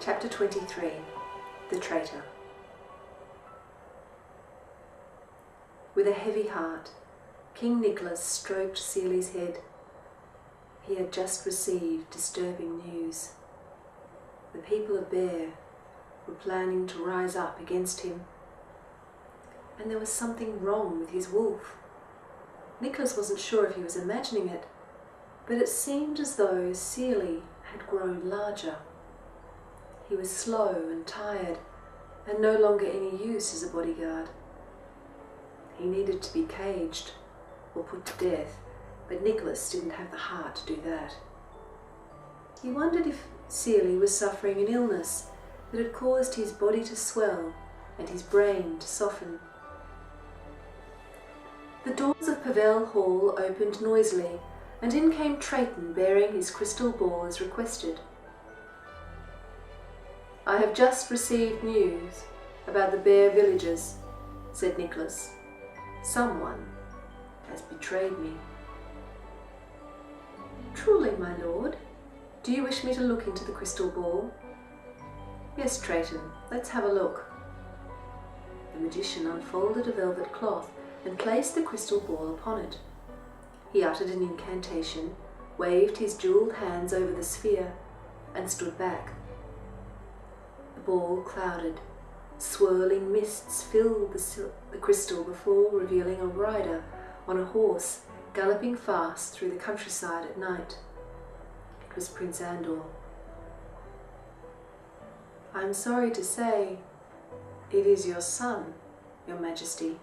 Chapter 23. The Traitor. With a heavy heart, King Nicholas stroked Sealy's head. He had just received disturbing news. The people of Bear were planning to rise up against him, and there was something wrong with his wolf. Nicholas wasn't sure if he was imagining it, but it seemed as though Sealy had grown larger. He was slow and tired, and no longer any use as a bodyguard. He needed to be caged or put to death, but Nicholas didn't have the heart to do that. He wondered if Sealy was suffering an illness that had caused his body to swell and his brain to soften. The doors of Pavel Hall opened noisily, and in came Traiton bearing his crystal ball as requested. "I have just received news about the Bear villagers," said Nicholas. "Someone has betrayed me." "Truly, my lord? Do you wish me to look into the crystal ball?" "Yes, Traiton, let's have a look." The magician unfolded a velvet cloth and placed the crystal ball upon it. He uttered an incantation, waved his jewelled hands over the sphere, and stood back. The ball clouded. Swirling mists filled the crystal before revealing a rider on a horse galloping fast through the countryside at night. It was Prince Andor. "I am sorry to say, it is your son, Your Majesty."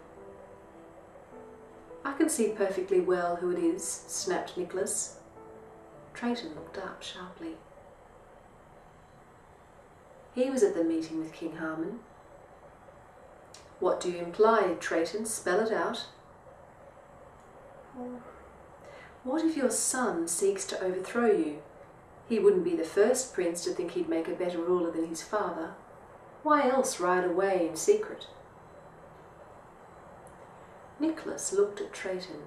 "I can see perfectly well who it is," snapped Nicholas. Traiton looked up sharply. He was at the meeting with King Harman. "What do you imply, Traiton? Spell it out." "What if your son seeks to overthrow you? He wouldn't be the first prince to think he'd make a better ruler than his father. Why else ride away in secret?" Nicholas looked at Traiton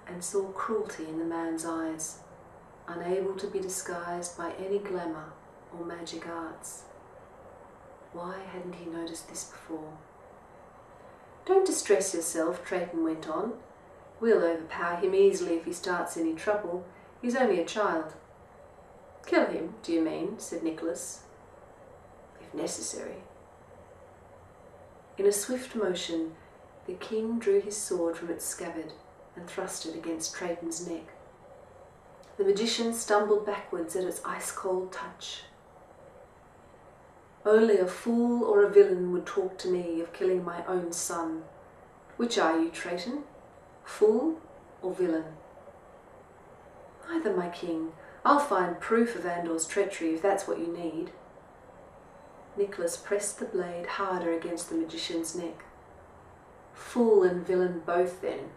and saw cruelty in the man's eyes, unable to be disguised by any glamour or magic arts. Why hadn't he noticed this before? "Don't distress yourself," Traiton went on. "We'll overpower him easily if he starts any trouble. He's only a child." "Kill him, do you mean?" said Nicholas. "If necessary." In a swift motion, the king drew his sword from its scabbard and thrust it against Traiton's neck. The magician stumbled backwards at its ice-cold touch. "Only a fool or a villain would talk to me of killing my own son. Which are you, Traiton? Fool or villain?" "Neither, my king. I'll find proof of Andor's treachery if that's what you need." Nicholas pressed the blade harder against the magician's neck. "Fool and villain both, then.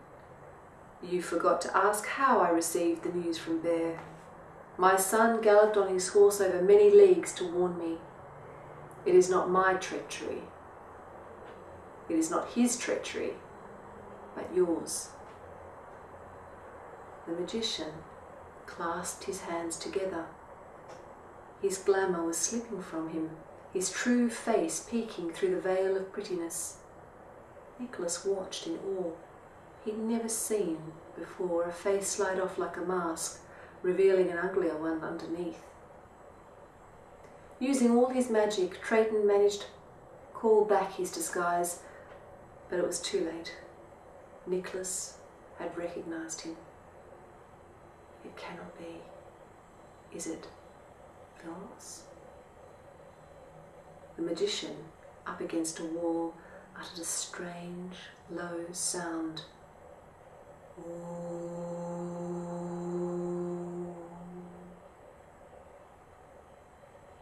You forgot to ask how I received the news from Bear. My son galloped on his horse over many leagues to warn me. It is not my treachery. It is not his treachery, but yours." The magician clasped his hands together. His glamour was slipping from him, his true face peeking through the veil of prettiness. Nicholas watched in awe. He'd never seen before a face slide off like a mask, revealing an uglier one underneath. Using all his magic, Traiton managed to call back his disguise, but it was too late. Nicholas had recognized him. "It cannot be. Is it yours?" The magician, up against a wall, uttered a strange, low sound. Ooh.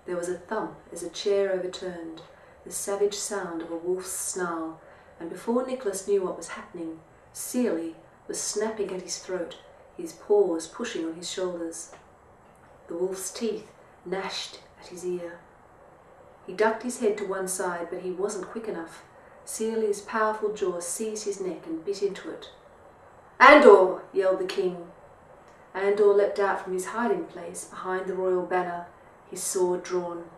There was a thump as a chair overturned, the savage sound of a wolf's snarl, and before Nicholas knew what was happening, Sealy was snapping at his throat, his paws pushing on his shoulders. The wolf's teeth gnashed at his ear. He ducked his head to one side, but he wasn't quick enough. Sealy's powerful jaws seized his neck and bit into it. "Andor!" yelled the king. Andor leapt out from his hiding place behind the royal banner, his sword drawn.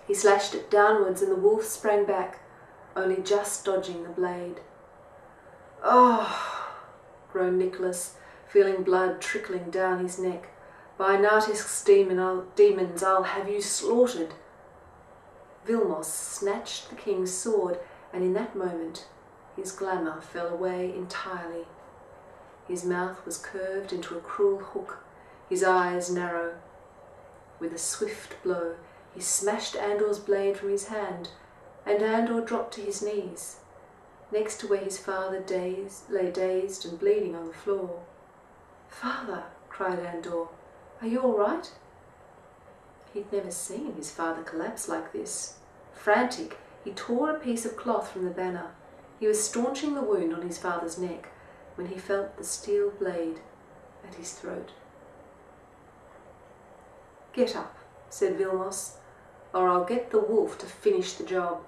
He slashed it downwards and the wolf sprang back, only just dodging the blade. "Oh!" groaned Nicholas, feeling blood trickling down his neck. "By Nartisk's demons, I'll have you slaughtered." Vilmos snatched the king's sword, and in that moment his glamour fell away entirely. His mouth was curved into a cruel hook, his eyes narrow. With a swift blow, he smashed Andor's blade from his hand, and Andor dropped to his knees, next to where his father lay dazed and bleeding on the floor. "Father," cried Andor, "are you all right?" He'd never seen his father collapse like this. Frantic, he tore a piece of cloth from the banner. He was staunching the wound on his father's neck when he felt the steel blade at his throat. "Get up," said Vilmos, "or I'll get the wolf to finish the job."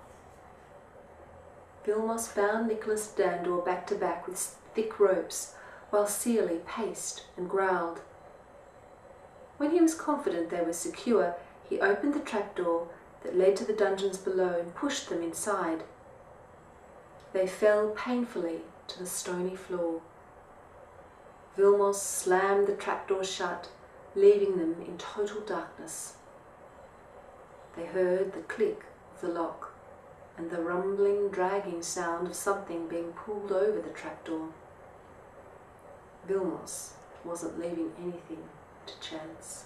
Vilmos bound Nicholas and Andor back to back with thick ropes, while Seelie paced and growled. When he was confident they were secure, he opened the trapdoor that led to the dungeons below and pushed them inside. They fell painfully to the stony floor. Vilmos slammed the trapdoor shut, leaving them in total darkness. They heard the click of the lock and the rumbling, dragging sound of something being pulled over the trapdoor. Vilmos wasn't leaving anything to chance.